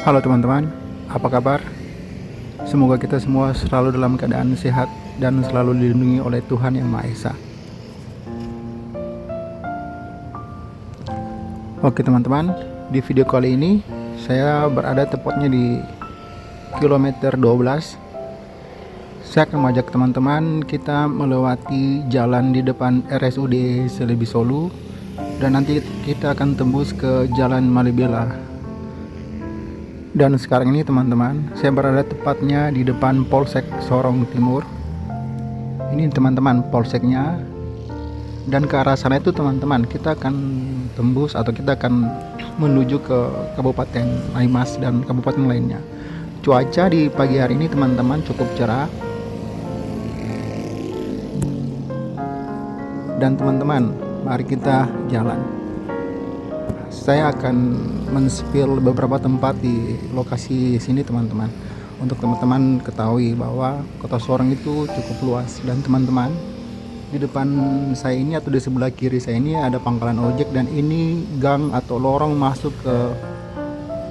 Halo teman-teman, apa kabar? Semoga kita semua selalu dalam keadaan sehat dan selalu dilindungi oleh Tuhan Yang Maha Esa. Oke teman-teman, di video kali ini saya berada tepatnya di kilometer 12. Saya akan mengajak teman-teman kita melewati jalan di depan RSUD Selebi Solu, dan nanti kita akan tembus ke Jalan Malibela. Dan sekarang ini teman-teman, saya berada tepatnya di depan Polsek Sorong Timur. Ini teman-teman polseknya. Dan ke arah sana itu teman-teman, kita akan tembus atau kita akan menuju ke Kabupaten Maimas dan kabupaten lainnya. Cuaca di pagi hari ini teman-teman cukup cerah. Dan teman-teman, mari kita jalan. Saya akan men-spill beberapa tempat di lokasi sini teman-teman, untuk teman-teman ketahui bahwa Kota Sorong itu cukup luas. Dan teman-teman, di depan saya ini atau di sebelah kiri saya ini ada pangkalan ojek, dan ini gang atau lorong masuk ke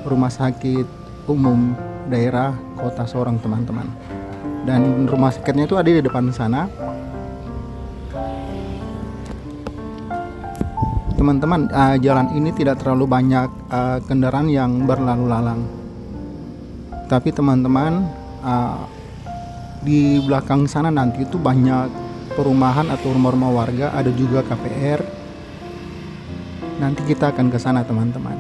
Rumah Sakit Umum Daerah Kota Sorong teman-teman. Dan rumah sakitnya itu ada di depan sana. Teman-teman, jalan ini tidak terlalu banyak kendaraan yang berlalu lalang. Tapi teman-teman, di belakang sana nanti itu banyak perumahan atau rumah-rumah warga, ada juga KPR. Nanti kita akan ke sana teman-teman.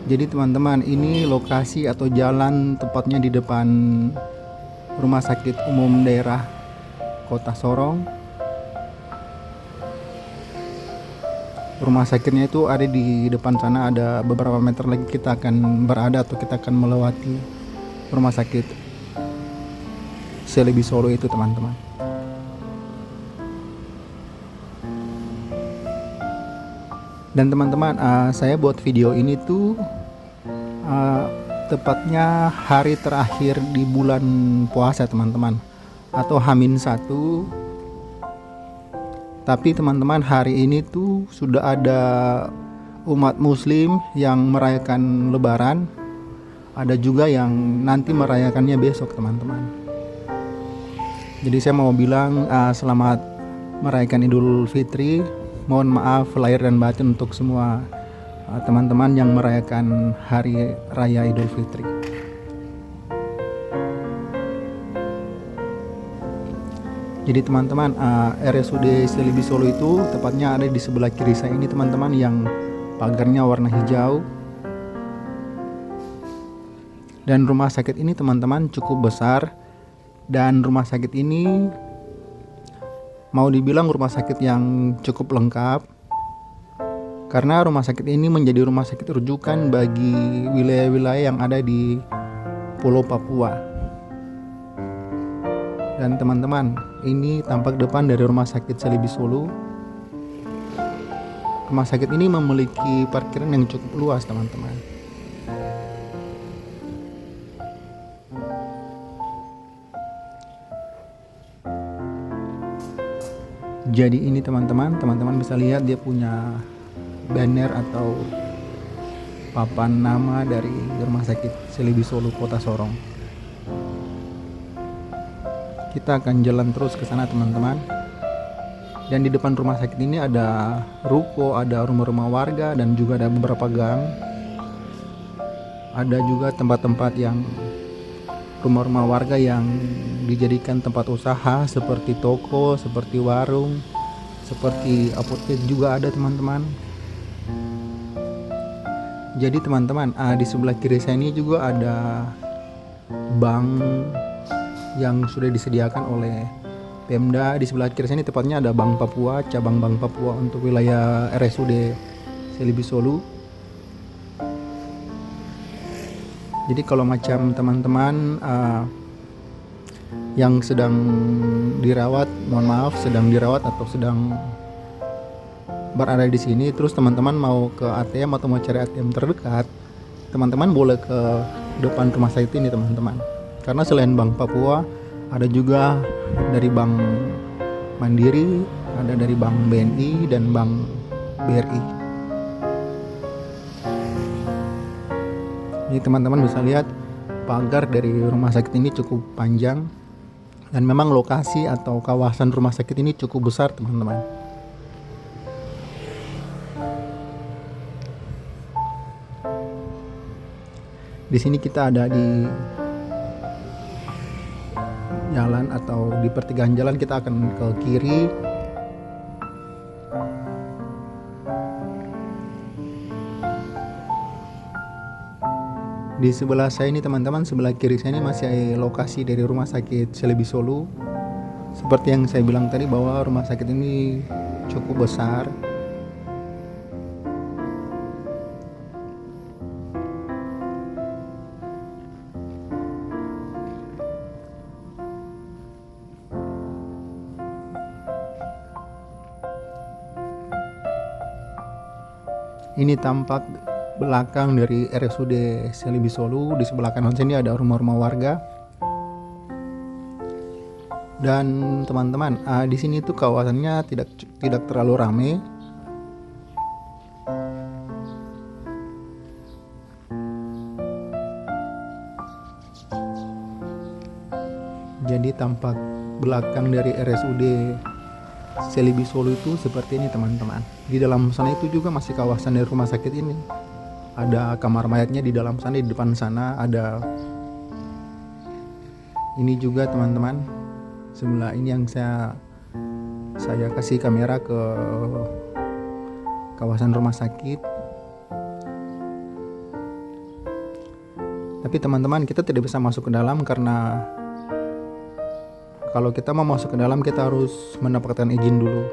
Jadi teman-teman, ini lokasi atau jalan tepatnya di depan Rumah Sakit Umum Daerah Kota Sorong. Rumah sakitnya itu ada di depan sana, ada beberapa meter lagi kita akan berada atau kita akan melewati Rumah Sakit Selebi Solu itu teman-teman. Dan teman-teman, saya buat video ini tuh tepatnya hari terakhir di bulan puasa teman-teman, atau H-1. Tapi teman-teman, hari ini tuh sudah ada umat muslim yang merayakan lebaran. Ada juga yang nanti merayakannya besok teman-teman. Jadi saya mau bilang selamat merayakan Idul Fitri. Mohon maaf lahir dan batin untuk semua teman-teman yang merayakan hari raya Idul Fitri. Jadi teman-teman, RSUD Selebi Solu itu tepatnya ada di sebelah kiri saya ini teman-teman, yang pagarnya warna hijau. Dan rumah sakit ini teman-teman cukup besar. Dan rumah sakit ini mau dibilang rumah sakit yang cukup lengkap, karena rumah sakit ini menjadi rumah sakit rujukan bagi wilayah-wilayah yang ada di Pulau Papua. Dan teman-teman, ini tampak depan dari Rumah Sakit Selebi Solu. Rumah sakit ini memiliki parkiran yang cukup luas teman-teman. Jadi ini teman-teman bisa lihat dia punya banner atau papan nama dari Rumah Sakit Selebi Solu Kota Sorong. Kita akan jalan terus ke sana teman-teman. Dan di depan rumah sakit ini ada ruko, ada rumah-rumah warga, dan juga ada beberapa gang. Ada juga tempat-tempat yang rumah-rumah warga yang dijadikan tempat usaha, seperti toko, seperti warung, seperti apotek juga ada teman-teman. Jadi teman-teman, di sebelah kiri saya ini juga ada bank yang sudah disediakan oleh Pemda. Di sebelah kiri sini tepatnya ada Bank Papua, cabang Bank Papua untuk wilayah RSUD Selebi Solu. Jadi kalau macam teman-teman yang sedang dirawat, mohon maaf, sedang dirawat atau sedang berada di sini, terus teman-teman mau ke ATM atau mau cari ATM terdekat, teman-teman boleh ke depan rumah sakit ini teman-teman. Karena selain Bank Papua, ada juga dari Bank Mandiri, ada dari Bank BNI dan Bank BRI. Ini teman-teman bisa lihat pagar dari rumah sakit ini cukup panjang, dan memang lokasi atau kawasan rumah sakit ini cukup besar teman-teman. Di sini kita ada di jalan atau di pertigaan jalan, kita akan ke kiri. Di sebelah saya ini teman-teman, sebelah kiri saya ini masih lokasi dari rumah sakit Celebi Solu. Seperti yang saya bilang tadi bahwa rumah sakit ini cukup besar. Ini tampak belakang dari RSUD Celebi Solu. Di sebelah kanan sini ada rumah-rumah warga. Dan teman-teman, di sini tuh kawasannya tidak terlalu ramai. Jadi tampak belakang dari RSUD Celebi Solu itu seperti ini teman-teman. Di dalam sana itu juga masih kawasan dari rumah sakit ini. Ada kamar mayatnya di dalam sana, di depan sana ada ini juga teman-teman. Sebelah ini yang saya kasih kamera ke kawasan rumah sakit. Tapi teman-teman, kita tidak bisa masuk ke dalam karena kalau kita mau masuk ke dalam kita harus mendapatkan izin dulu.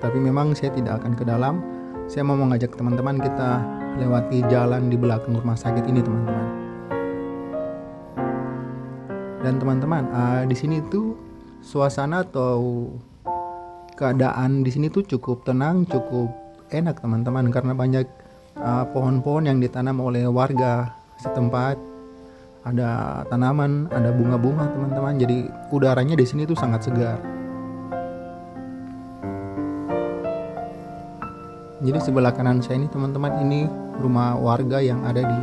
Tapi memang saya tidak akan ke dalam. Saya mau mengajak teman-teman kita lewati jalan di belakang rumah sakit ini teman-teman. Dan teman-teman, di sini tuh suasana atau keadaan di sini tuh cukup tenang, cukup enak teman-teman, karena banyak pohon-pohon yang ditanam oleh warga setempat. Ada tanaman, ada bunga-bunga teman-teman. Jadi udaranya di sini tuh sangat segar. Jadi sebelah kanan saya ini teman-teman, ini rumah warga yang ada di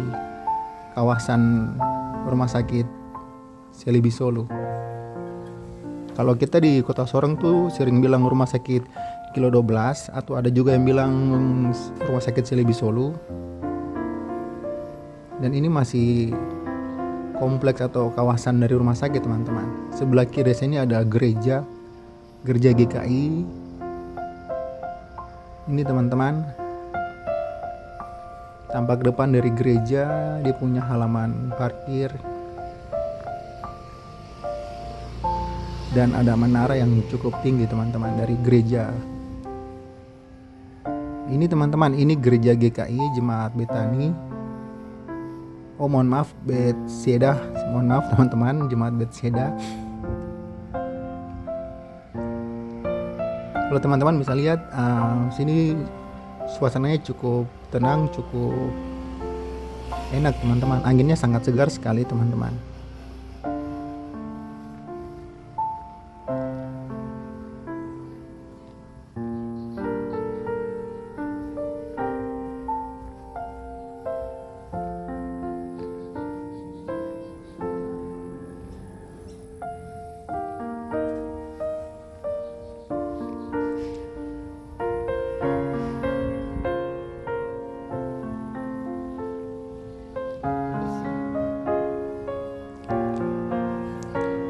kawasan rumah sakit Celebi Solu. Kalau kita di Kota Sorong tuh sering bilang rumah sakit Kilo 12, atau ada juga yang bilang rumah sakit Celebi Solu. Dan ini masih kompleks atau kawasan dari rumah sakit teman-teman. Sebelah kiri sini ada gereja GKI. Ini teman-teman, tampak depan dari gereja, dia punya halaman parkir. Dan ada menara yang cukup tinggi teman-teman dari gereja. Ini teman-teman, ini gereja GKI Jemaat Betani. Oh mohon maaf, Bethesda. Mohon maaf teman-teman, Jemaat Bethesda. Kalau teman-teman bisa lihat, sini suasananya cukup tenang, cukup enak teman-teman. Anginnya sangat segar sekali teman-teman.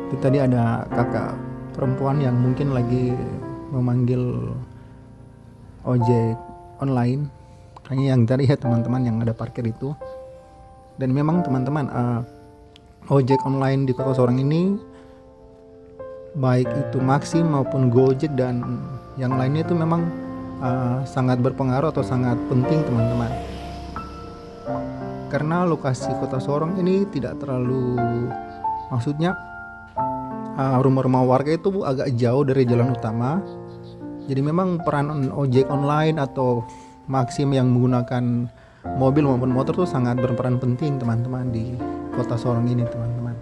Itu tadi ada kakak perempuan yang mungkin lagi memanggil ojek online. Kayaknya yang tadi ya teman-teman yang ada parkir itu. Dan memang teman-teman, ojek online di Kota Sorong ini, baik itu Maxim maupun Gojek dan yang lainnya itu memang sangat berpengaruh atau sangat penting teman-teman. Karena lokasi Kota Sorong ini tidak terlalu, maksudnya rumah-rumah warga itu agak jauh dari jalan utama. Jadi memang peran ojek online atau Maxim yang menggunakan mobil maupun motor itu sangat berperan penting teman-teman di Kota Sorong ini teman-teman.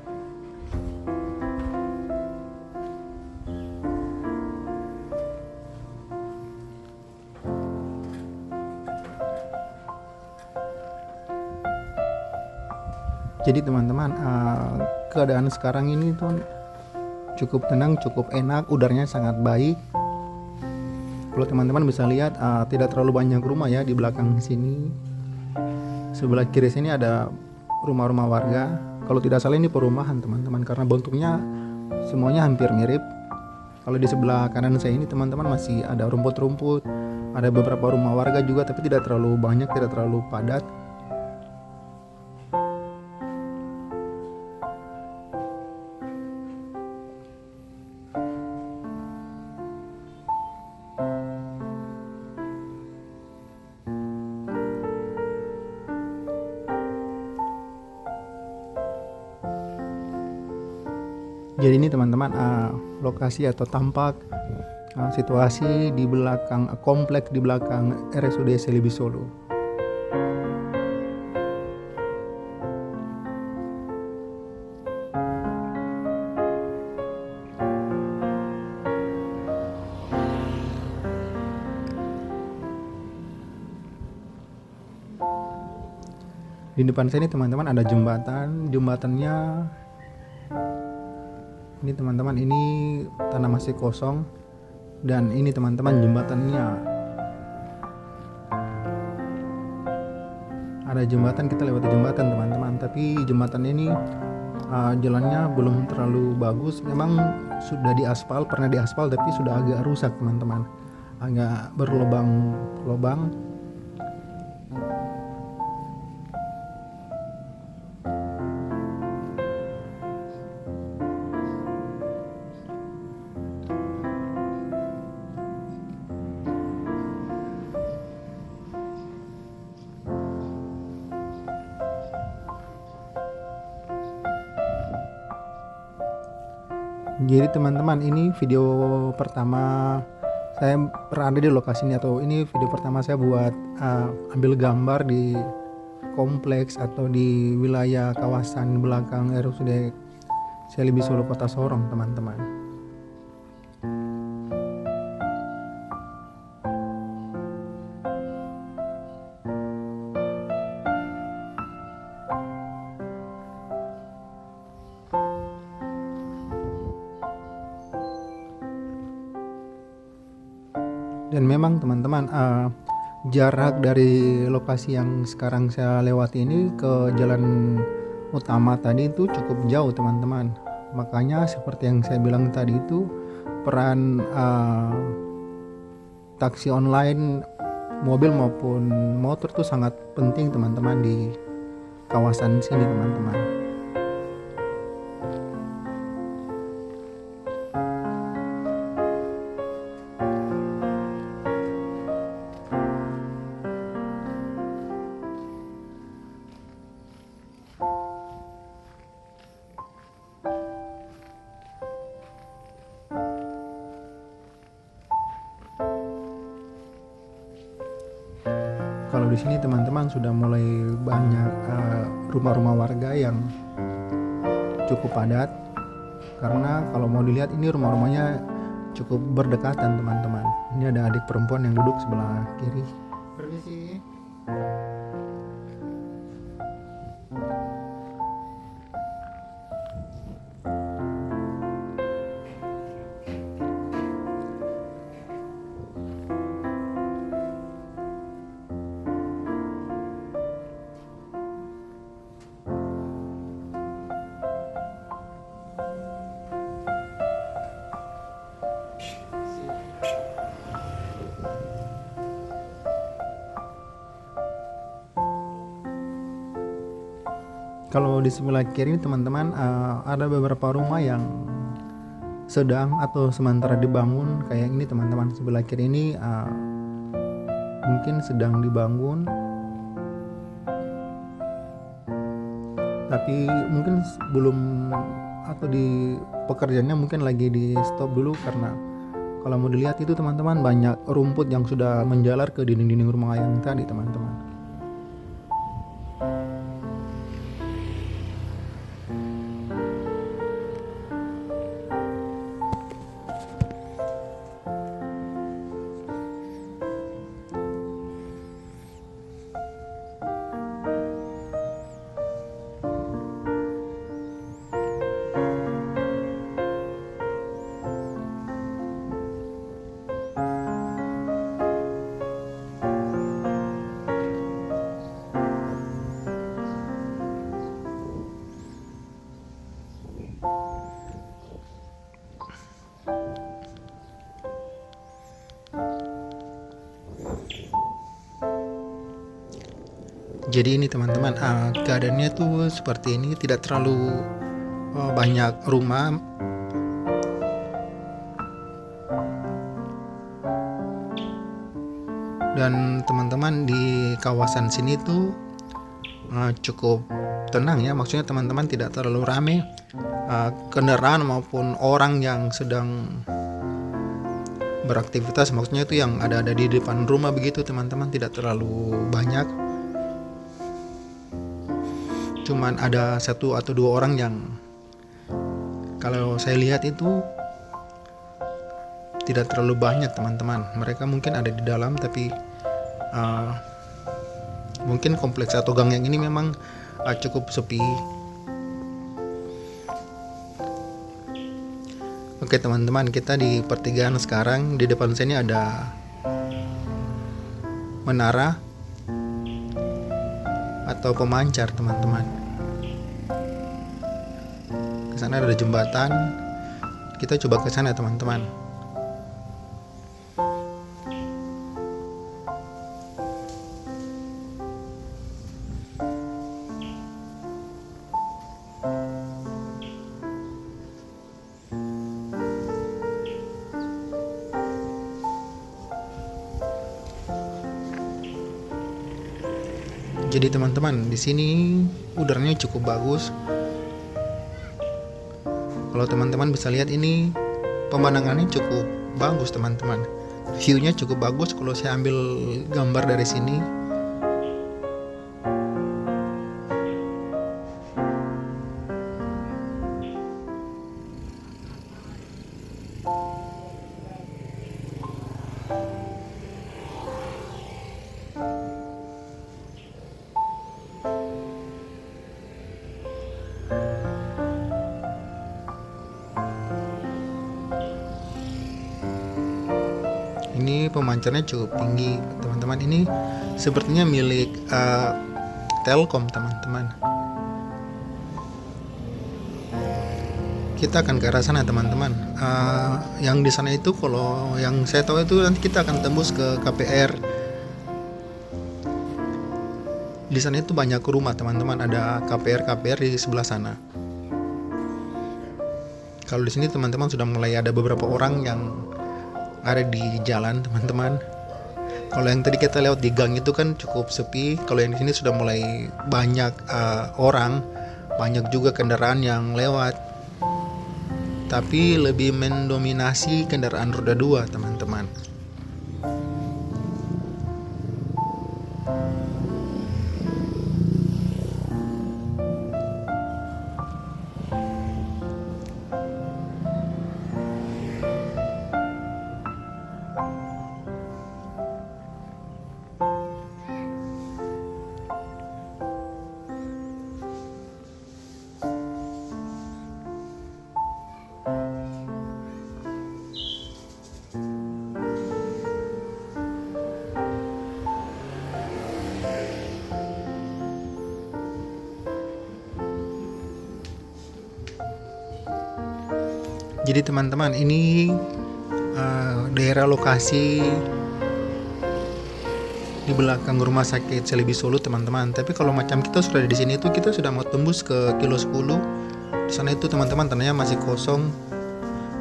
Jadi teman-teman, keadaan sekarang ini tuh cukup tenang, cukup enak, udaranya sangat baik. Kalau teman-teman bisa lihat, tidak terlalu banyak rumah ya di belakang sini. Sebelah kiri sini ada rumah-rumah warga. Kalau tidak salah ini perumahan teman-teman, karena bentuknya semuanya hampir mirip. Kalau di sebelah kanan saya ini teman-teman masih ada rumput-rumput, ada beberapa rumah warga juga, tapi tidak terlalu banyak, tidak terlalu padat. Jadi ini teman-teman, lokasi atau tampak situasi di belakang komplek di belakang RSUD Selibi Solo. Di depan saya ini teman-teman ada jembatannya ini teman-teman, ini tanah masih kosong, dan ini teman-teman jembatannya. Ada jembatan, kita lewati jembatan teman-teman, tapi jembatan ini jalannya belum terlalu bagus. Memang sudah diaspal, pernah diaspal, tapi sudah agak rusak teman-teman, agak berlubang-lubang. Jadi teman-teman, ini video pertama saya berada di lokasi ini, atau ini video pertama saya buat ambil gambar di kompleks atau di wilayah kawasan belakang RSUD Selibi Solo Kota Sorong teman-teman. Dan memang teman-teman, jarak dari lokasi yang sekarang saya lewati ini ke jalan utama tadi itu cukup jauh teman-teman. Makanya seperti yang saya bilang tadi itu, peran taksi online, mobil maupun motor itu sangat penting teman-teman di kawasan sini teman-teman. Kalau di sini teman-teman sudah mulai banyak rumah-rumah warga yang cukup padat, karena kalau mau dilihat ini rumah-rumahnya cukup berdekatan teman-teman. Ini ada adik perempuan yang duduk sebelah kiri. Permisi. Kalau di sebelah kiri teman-teman, ada beberapa rumah yang sedang atau sementara dibangun. Kayak ini teman-teman, sebelah kiri ini mungkin sedang dibangun, tapi mungkin belum, atau di pekerjaannya mungkin lagi di stop dulu, karena kalau mau dilihat itu teman-teman banyak rumput yang sudah menjalar ke dinding-dinding rumah yang tadi teman-teman. Jadi ini teman-teman, keadaannya tuh seperti ini, tidak terlalu banyak rumah. Dan teman-teman di kawasan sini tuh cukup tenang ya, maksudnya teman-teman tidak terlalu ramai kendaraan maupun orang yang sedang beraktivitas, maksudnya itu yang ada di depan rumah begitu teman-teman, tidak terlalu banyak. Cuman ada 1 atau 2 orang yang kalau saya lihat itu tidak terlalu banyak teman-teman. Mereka mungkin ada di dalam, tapi mungkin kompleks atau gang yang ini memang cukup sepi. Oke teman-teman, kita di pertigaan sekarang. Di depan sini ada menara atau pemancar teman-teman. Ke sana ada jembatan. Kita coba ke sana teman-teman. Jadi teman-teman, di sini udaranya cukup bagus. Kalau teman-teman bisa lihat ini, pemandangannya cukup bagus teman-teman. View-nya cukup bagus kalau saya ambil gambar dari sini. Ini pemancarnya cukup tinggi teman-teman. Ini sepertinya milik Telkom teman-teman. Kita akan ke arah sana teman-teman. Yang di sana itu, kalau yang saya tahu itu nanti kita akan tembus ke KPR. Di sana itu banyak rumah teman-teman. Ada KPR di sebelah sana. Kalau di sini teman-teman sudah mulai ada beberapa orang yang ada di jalan teman-teman. Kalau yang tadi kita lewat di gang itu kan cukup sepi. Kalau yang di sini sudah mulai banyak orang, banyak juga kendaraan yang lewat. Tapi lebih mendominasi kendaraan roda 2 teman-teman. Jadi teman-teman, ini daerah lokasi di belakang rumah sakit Selibi Solo teman-teman. Tapi kalau macam kita sudah di sini tuh, kita sudah mau tembus ke kilo 10. Di sana itu teman-teman tanahnya masih kosong.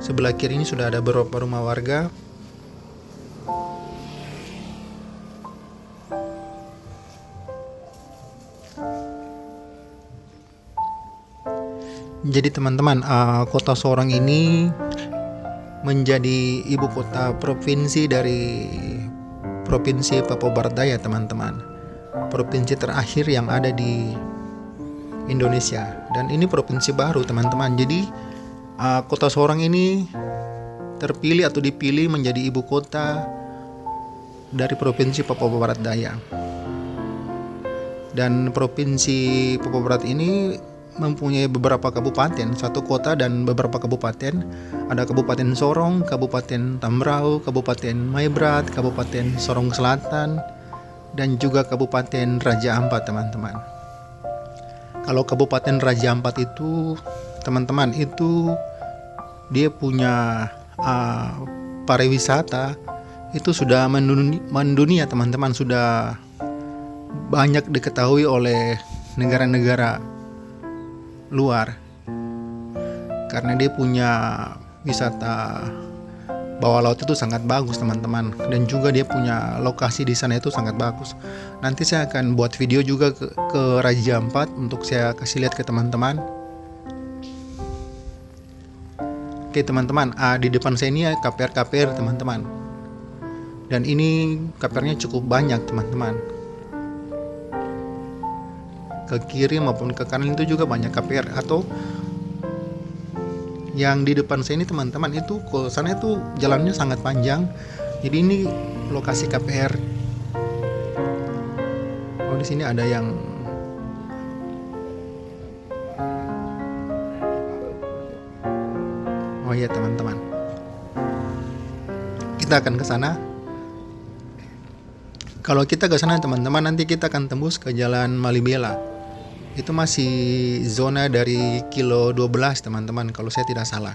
Sebelah kiri ini sudah ada beberapa rumah warga. Jadi teman-teman, kota Sorong ini menjadi ibu kota provinsi dari Provinsi Papua Barat Daya teman-teman. Provinsi terakhir yang ada di Indonesia. Dan ini provinsi baru teman-teman. Jadi kota Sorong ini terpilih atau dipilih menjadi ibu kota dari Provinsi Papua Barat Daya. Dan Provinsi Papua Barat ini mempunyai beberapa kabupaten, 1 kota dan beberapa kabupaten. Ada Kabupaten Sorong, Kabupaten Tambrau, Kabupaten Maibrat, Kabupaten Sorong Selatan, dan juga Kabupaten Raja Ampat teman-teman. Kalau Kabupaten Raja Ampat itu teman-teman, itu dia punya pariwisata itu sudah mendunia teman-teman, sudah banyak diketahui oleh negara-negara luar karena dia punya wisata bawah laut itu sangat bagus teman-teman, dan juga dia punya lokasi di sana itu sangat bagus. Nanti saya akan buat video juga ke Raja Ampat untuk saya kasih lihat ke teman-teman. Oke teman-teman, di depan saya ini KPR teman-teman, dan ini KPR-nya cukup banyak teman-teman. Ke kiri maupun ke kanan itu juga banyak KPR. Atau yang di depan saya ini teman-teman, itu ke sana itu jalannya sangat panjang. Jadi ini lokasi KPR. Oh, di sini ada yang oh iya teman-teman, kita akan ke sana. Kalau kita ke sana teman-teman, nanti kita akan tembus ke Jalan Malibela. Itu masih zona dari kilo 12 teman-teman, kalau saya tidak salah.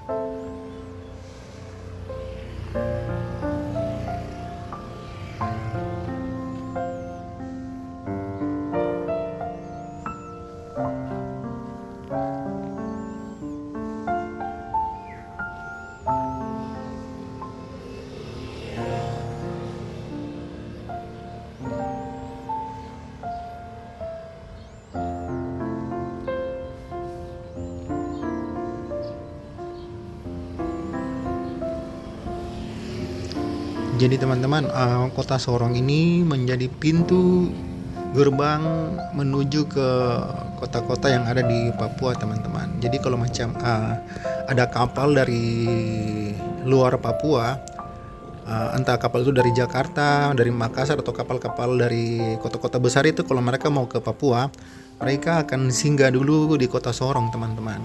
Jadi teman-teman, kota Sorong ini menjadi pintu gerbang menuju ke kota-kota yang ada di Papua teman-teman. Jadi kalau macam ada kapal dari luar Papua, entah kapal itu dari Jakarta, dari Makassar, atau kapal-kapal dari kota-kota besar itu, kalau mereka mau ke Papua, mereka akan singgah dulu di kota Sorong teman-teman.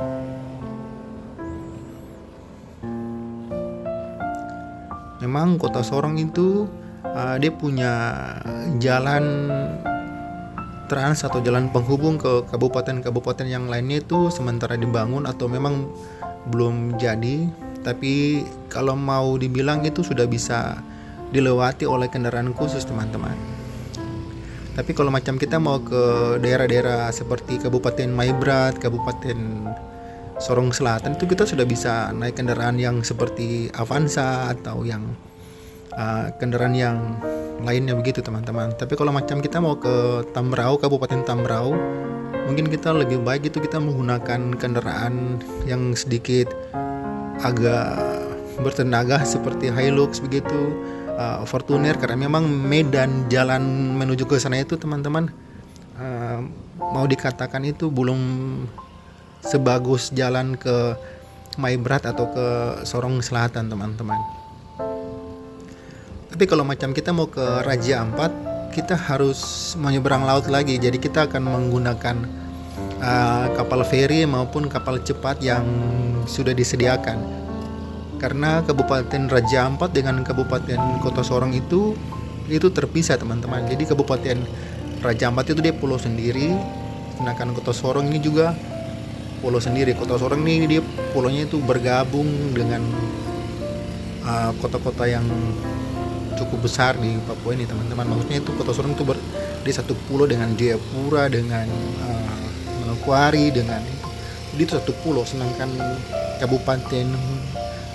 Memang kota Sorong itu dia punya jalan trans atau jalan penghubung ke kabupaten-kabupaten yang lainnya itu sementara dibangun atau memang belum jadi. Tapi kalau mau dibilang itu sudah bisa dilewati oleh kendaraan khusus teman-teman. Tapi kalau macam kita mau ke daerah-daerah seperti Kabupaten Maibrat, Kabupaten Sorong Selatan, itu kita sudah bisa naik kendaraan yang seperti Avanza atau yang kendaraan yang lainnya begitu teman-teman. Tapi kalau macam kita mau ke Tambrau, Kabupaten Tambrau, mungkin kita lebih baik itu kita menggunakan kendaraan yang sedikit agak bertenaga seperti Hilux begitu, Fortuner, karena memang medan jalan menuju ke sana itu teman-teman, mau dikatakan itu belum sebagus jalan ke Maibrat atau ke Sorong Selatan teman-teman. Tapi kalau macam kita mau ke Raja Ampat, kita harus menyeberang laut lagi. Jadi kita akan menggunakan kapal feri maupun kapal cepat yang sudah disediakan. Karena Kabupaten Raja Ampat dengan Kabupaten Kota Sorong itu terpisah teman-teman. Jadi Kabupaten Raja Ampat itu dia pulau sendiri, sedangkan Kota Sorong ini juga pulau sendiri. Kota Sorong ini dia pulaunya itu bergabung dengan kota-kota yang cukup besar di Papua ini teman-teman. Maksudnya itu Kota Sorong itu di satu pulau dengan Jayapura, dengan Manokwari, dengan itu satu pulau. Sedangkan Kabupaten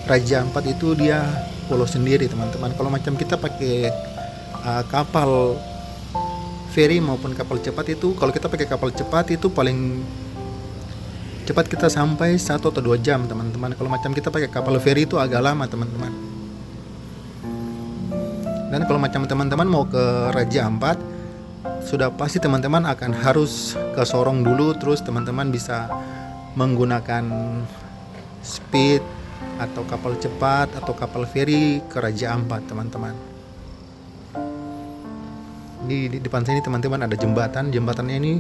Raja Ampat itu dia pulau sendiri teman-teman. Kalau macam kita pakai kapal feri maupun kapal cepat itu, kalau kita pakai kapal cepat itu paling cepat kita sampai 1 atau 2 jam teman-teman. Kalau macam kita pakai kapal feri itu agak lama teman-teman. Dan kalau macam teman-teman mau ke Raja Ampat, sudah pasti teman-teman akan harus ke Sorong dulu, terus teman-teman bisa menggunakan speed atau kapal cepat atau kapal feri ke Raja Ampat teman-teman. Di depan sini teman-teman ada jembatannya ini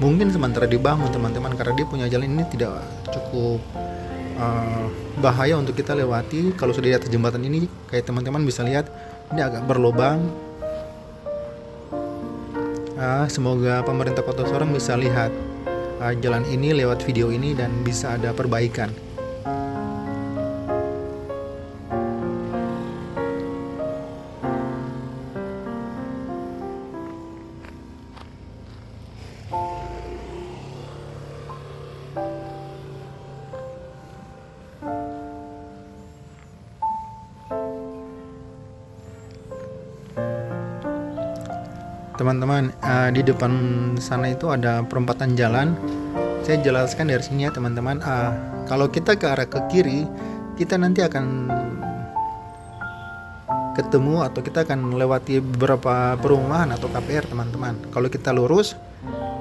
mungkin sementara dibangun teman-teman, karena dia punya jalan ini tidak cukup bahaya untuk kita lewati. Kalau sudah di atas jembatan ini, kayak teman-teman bisa lihat ini agak berlubang. Semoga pemerintah Kota Sorong bisa lihat jalan ini lewat video ini dan bisa ada perbaikan. Teman-teman, di depan sana itu ada perempatan jalan. Saya jelaskan dari sini ya teman-teman. Kalau kita ke arah ke kiri, kita nanti akan ketemu atau kita akan melewati beberapa perumahan atau KPR teman-teman. Kalau kita lurus,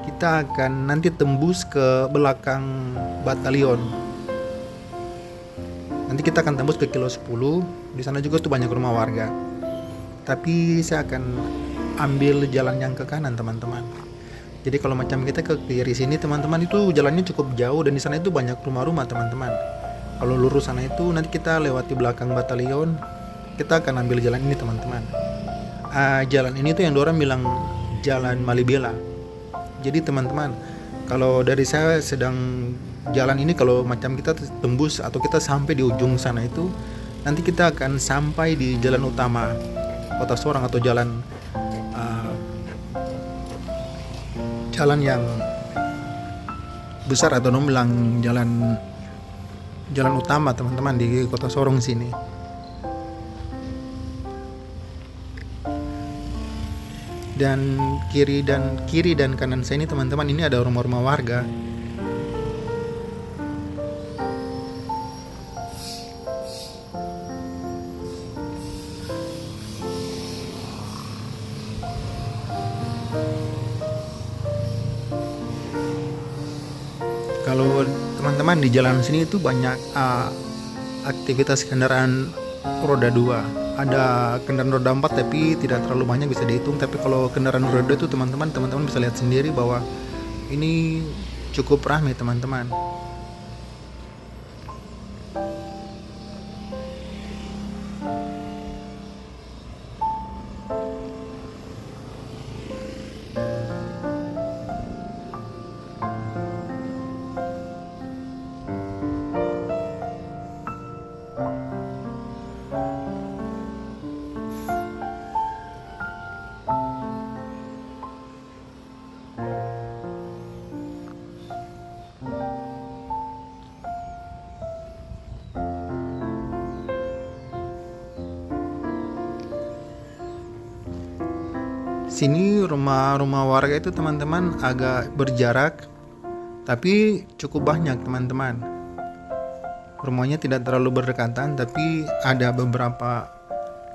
kita akan nanti tembus ke belakang batalion. Nanti kita akan tembus ke kilo 10. Di sana juga tuh banyak rumah warga. Tapi saya akan ambil jalan yang ke kanan teman-teman. Jadi kalau macam kita ke kiri sini teman-teman, itu jalannya cukup jauh dan di sana itu banyak rumah-rumah teman-teman. Kalau lurus sana itu nanti kita lewati belakang batalion, kita akan ambil jalan ini teman-teman. Jalan ini tuh yang orang bilang jalan Malibela. Jadi teman-teman, kalau dari saya sedang jalan ini, kalau macam kita tembus atau kita sampai di ujung sana itu, nanti kita akan sampai di jalan utama Kota Sorong atau jalan yang besar atau bilang jalan utama teman-teman di Kota Sorong sini. Dan kiri dan kanan saya ini teman-teman, ini ada rumah-rumah warga. Kalau teman-teman di jalan sini itu banyak aktivitas kendaraan roda 2. Ada kendaraan roda 4 tapi tidak terlalu banyak, bisa dihitung. Tapi kalau kendaraan roda 2 itu teman-teman bisa lihat sendiri bahwa ini cukup ramai teman-teman. Sini rumah-rumah warga itu teman-teman agak berjarak, tapi cukup banyak teman-teman. Rumahnya tidak terlalu berdekatan, tapi ada beberapa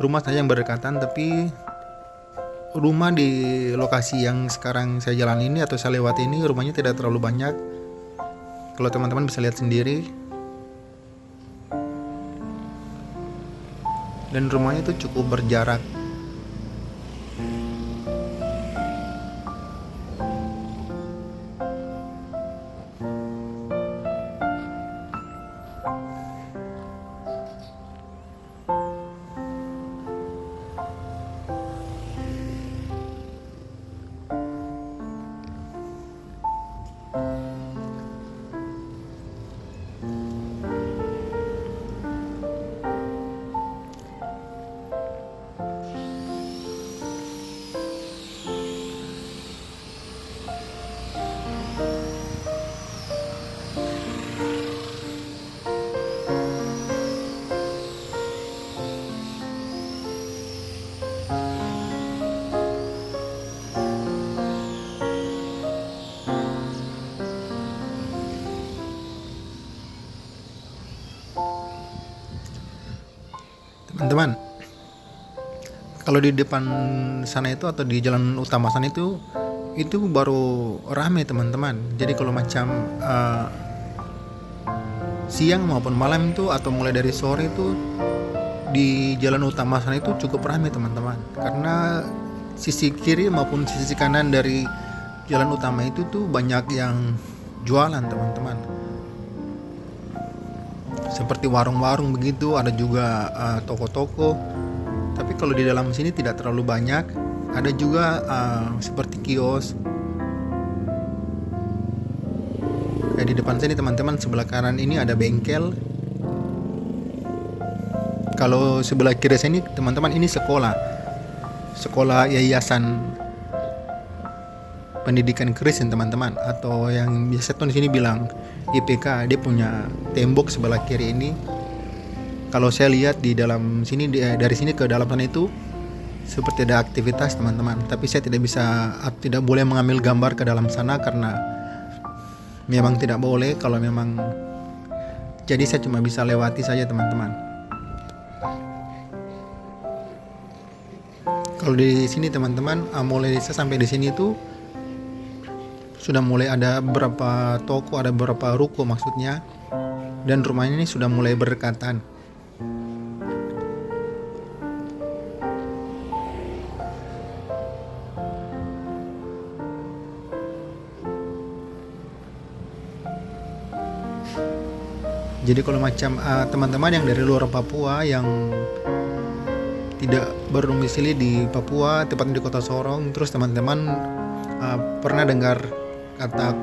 rumah saja yang berdekatan. Tapi rumah di lokasi yang sekarang saya jalan ini atau saya lewat ini, rumahnya tidak terlalu banyak. Kalau teman-teman bisa lihat sendiri. Dan rumahnya itu cukup berjarak. Teman-teman, kalau di depan sana itu atau di jalan utama sana itu baru ramai teman-teman. Jadi kalau macam siang maupun malam itu atau mulai dari sore itu di jalan utama sana itu cukup ramai teman-teman. Karena sisi kiri maupun sisi kanan dari jalan utama itu tuh banyak yang jualan teman-teman. Seperti warung-warung begitu, ada juga toko-toko. Tapi kalau di dalam sini tidak terlalu banyak. Ada juga seperti kios. Kayak di depan sini teman-teman, sebelah kanan ini ada bengkel. Kalau sebelah kiri sini teman-teman, ini sekolah yayasan pendidikan Kristen teman-teman, atau yang biasa tuh di sini bilang IPK. Dia punya tembok sebelah kiri ini. Kalau saya lihat di dalam sini, dari sini ke dalam sana seperti ada aktivitas teman-teman, tapi saya tidak boleh mengambil gambar ke dalam sana karena memang tidak boleh kalau memang, jadi saya cuma bisa lewati saja teman-teman. Kalau di sini teman-teman, mulai saya sampai di sini tuh sudah mulai ada beberapa toko, ada beberapa ruko maksudnya, dan rumah ini sudah mulai berdekatan. Jadi kalau macam teman-teman yang dari luar Papua yang tidak berdomisili di Papua, tepatnya di kota Sorong, terus teman-teman pernah dengar kata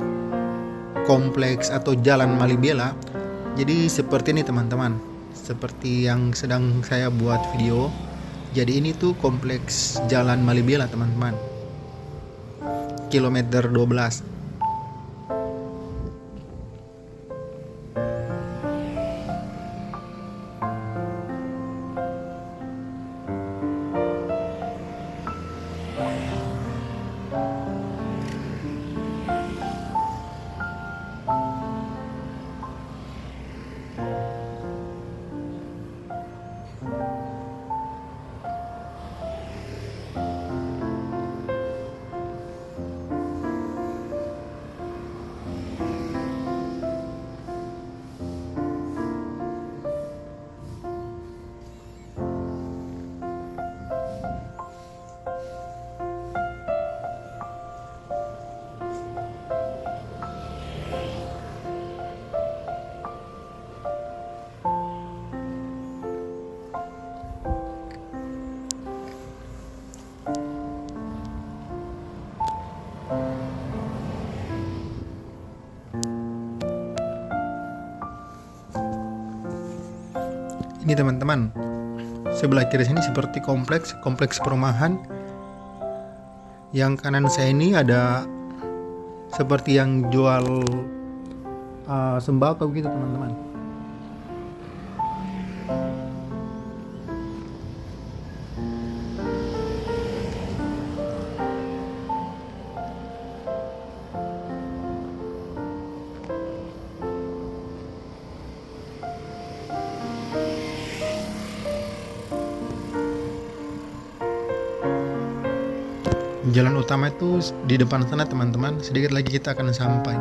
kompleks atau jalan Malibela. Jadi seperti ini teman-teman, seperti yang sedang saya buat video. Jadi ini tuh kompleks jalan Malibela teman-teman, kilometer 12. Ini teman-teman, sebelah kiri sini seperti kompleks perumahan. Yang kanan saya ini ada seperti yang jual sembako gitu teman-teman. Jalan utama itu di depan sana teman-teman, sedikit lagi kita akan sampai.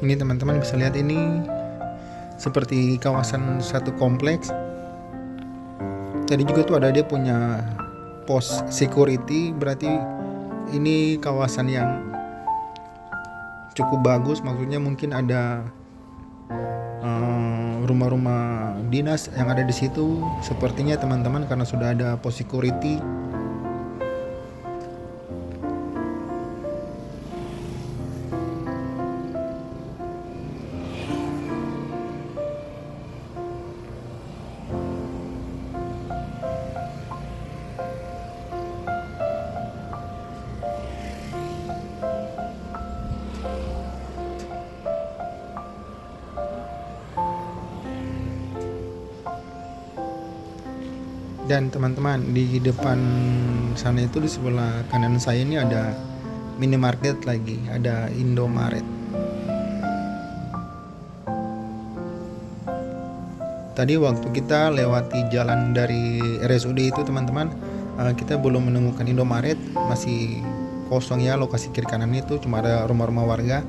Ini teman-teman bisa lihat, ini seperti kawasan satu kompleks. Tadi juga tuh ada dia punya pos security, berarti ini kawasan yang cukup bagus. Maksudnya mungkin ada rumah-rumah dinas yang ada di situ sepertinya teman-teman, karena sudah ada pos security. Dan teman-teman, di depan sana itu di sebelah kanan saya ini ada minimarket lagi, ada Indomaret. Tadi waktu kita lewati jalan dari RSUD itu teman-teman, kita belum menemukan Indomaret, masih kosong ya, lokasi kiri kanan itu cuma ada rumah-rumah warga.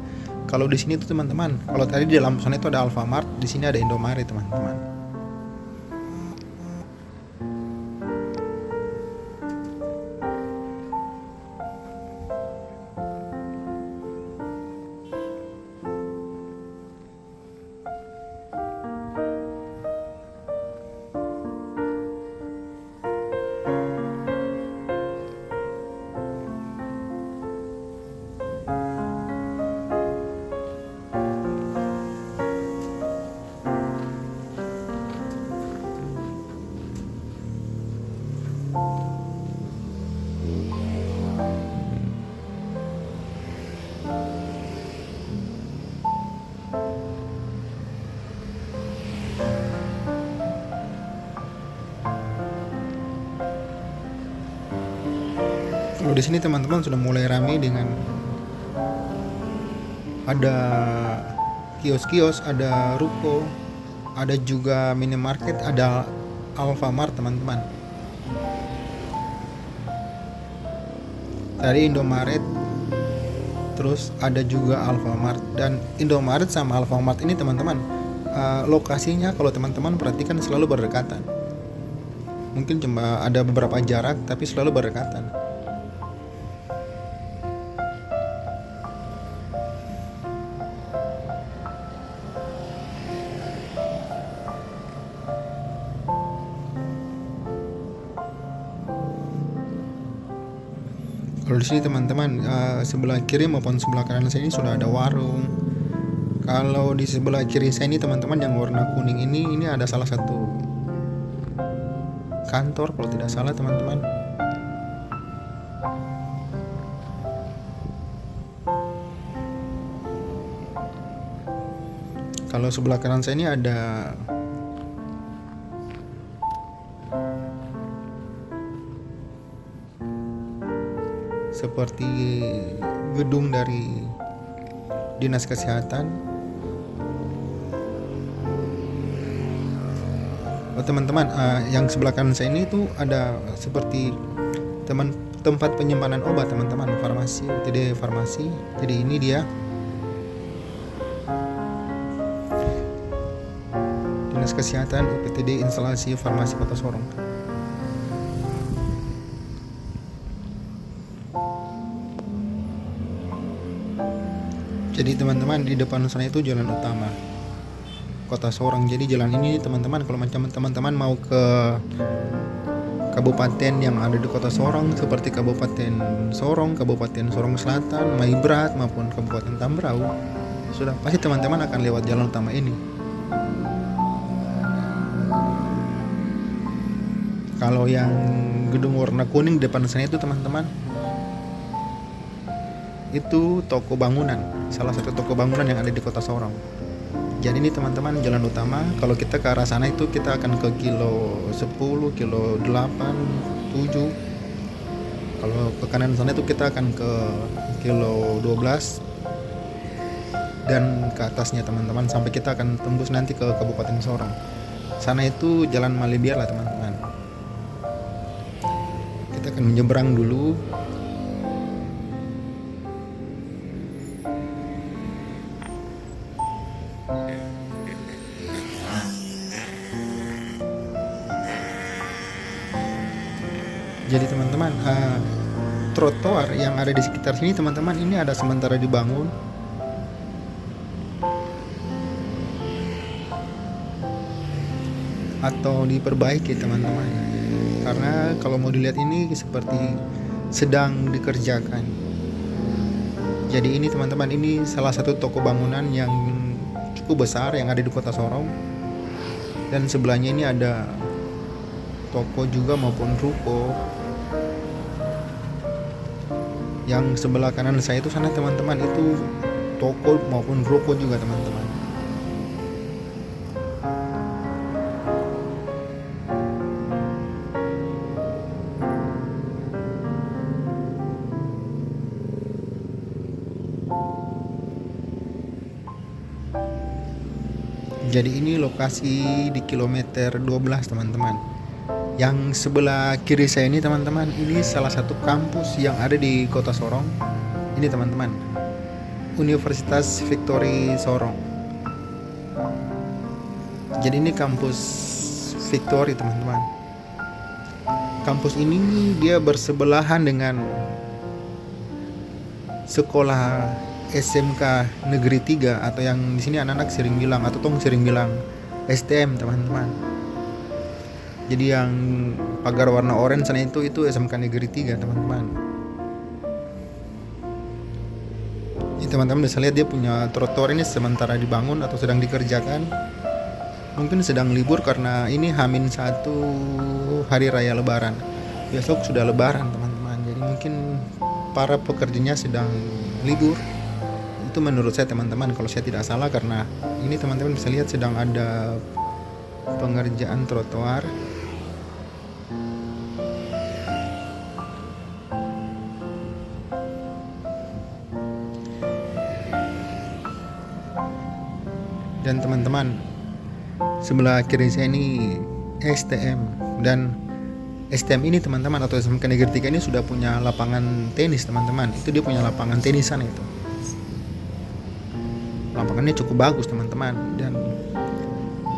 Kalau di sini tuh teman-teman, kalau tadi di dalam sana itu ada Alfamart, di sini ada Indomaret teman-teman. Kalau di sini teman-teman sudah mulai ramai dengan ada kios-kios, ada ruko, ada juga minimarket, ada Alfamart teman-teman. Tadi Indomaret, terus ada juga Alfamart. Dan Indomaret sama Alfamart ini teman-teman, lokasinya kalau teman-teman perhatikan selalu berdekatan. Mungkin cuma ada beberapa jarak tapi selalu berdekatan. Kalau di sini teman-teman, sebelah kiri maupun sebelah kanan saya ini sudah ada warung. Kalau di sebelah kiri saya ini teman-teman yang warna kuning ini ada salah satu kantor kalau tidak salah teman-teman. Kalau sebelah kanan saya ini ada seperti gedung dari dinas kesehatan. Teman-teman, yang sebelah kanan saya ini tuh ada seperti tempat penyimpanan obat teman-teman, farmasi, UTD farmasi. Jadi ini dia dinas kesehatan UPTD instalasi farmasi Kota Sorong. Jadi teman-teman, di depan sana itu jalan utama Kota Sorong. Jadi jalan ini teman-teman, kalau macam teman-teman mau ke kabupaten yang ada di Kota Sorong seperti Kabupaten Sorong, Kabupaten Sorong Selatan, Maibrat maupun Kabupaten Tambrau, sudah pasti teman-teman akan lewat jalan utama ini. Kalau yang gedung warna kuning di depan sana itu teman-teman, itu toko bangunan, salah satu toko bangunan yang ada di Kota Sorong. Jadi ini teman-teman jalan utama. Kalau kita ke arah sana itu kita akan ke kilo 10, kilo 8, 7. Kalau ke kanan sana itu kita akan ke kilo 12 dan ke atasnya teman-teman, sampai kita akan tembus nanti ke Kabupaten Sorong. Sana itu jalan Malibiar lah teman-teman. Kita akan menyeberang dulu. Jadi teman-teman, trotoar yang ada di sekitar sini teman-teman, ini ada sementara dibangun. Atau diperbaiki teman-teman. Karena kalau mau dilihat ini seperti sedang dikerjakan. Jadi ini teman-teman, ini salah satu toko bangunan yang cukup besar yang ada di Kota Sorong. Dan sebelahnya ini ada toko juga maupun ruko. Yang sebelah kanan saya itu sana teman-teman, itu toko maupun ruko juga teman-teman. Jadi ini lokasi di kilometer 12 teman-teman. Yang sebelah kiri saya ini teman-teman, ini salah satu kampus yang ada di Kota Sorong. Ini teman-teman, Universitas Victory Sorong. Jadi ini kampus Victory teman-teman. Kampus ini dia bersebelahan dengan sekolah SMK Negeri 3 atau yang di sini anak-anak sering bilang atau tong sering bilang STM teman-teman. Jadi yang pagar warna oranye sana itu SMK Negeri 3 teman-teman. Ini teman-teman bisa lihat dia punya trotoar ini sementara dibangun atau sedang dikerjakan. Mungkin sedang libur karena ini H-1 hari raya Lebaran. Besok sudah Lebaran teman-teman. Jadi mungkin para pekerjanya sedang libur. Itu menurut saya teman-teman, kalau saya tidak salah, karena ini teman-teman bisa lihat sedang ada pengerjaan trotoar. Dan teman-teman, sebelah kiri saya ini STM, dan STM ini teman-teman, atau SMK Negeri 3 ini sudah punya lapangan tenis teman-teman. Itu dia punya lapangan tenisan itu. Lapangannya cukup bagus teman-teman, dan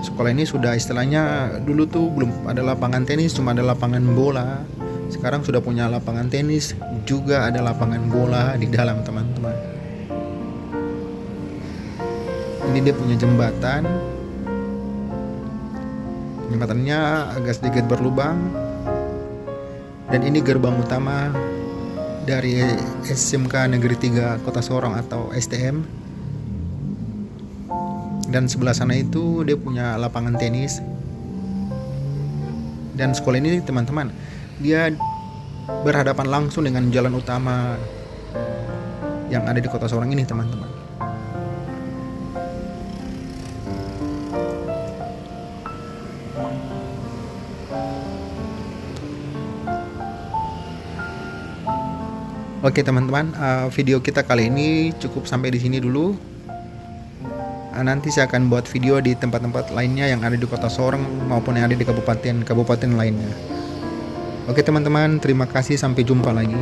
sekolah ini sudah istilahnya, dulu tuh belum ada lapangan tenis, cuma ada lapangan bola. Sekarang sudah punya lapangan tenis, juga ada lapangan bola di dalam teman-teman. Ini dia punya jembatan. Jembatannya agak sedikit berlubang. Dan ini gerbang utama dari SMK Negeri 3 Kota Sorong atau STM. Dan sebelah sana itu dia punya lapangan tenis. Dan sekolah ini teman-teman, dia berhadapan langsung dengan jalan utama yang ada di Kota Sorong ini teman-teman. Oke teman-teman, video kita kali ini cukup sampai di sini dulu. Nanti saya akan buat video di tempat-tempat lainnya yang ada di Kota Sorong maupun yang ada di kabupaten lainnya. Oke teman-teman, terima kasih, sampai jumpa lagi.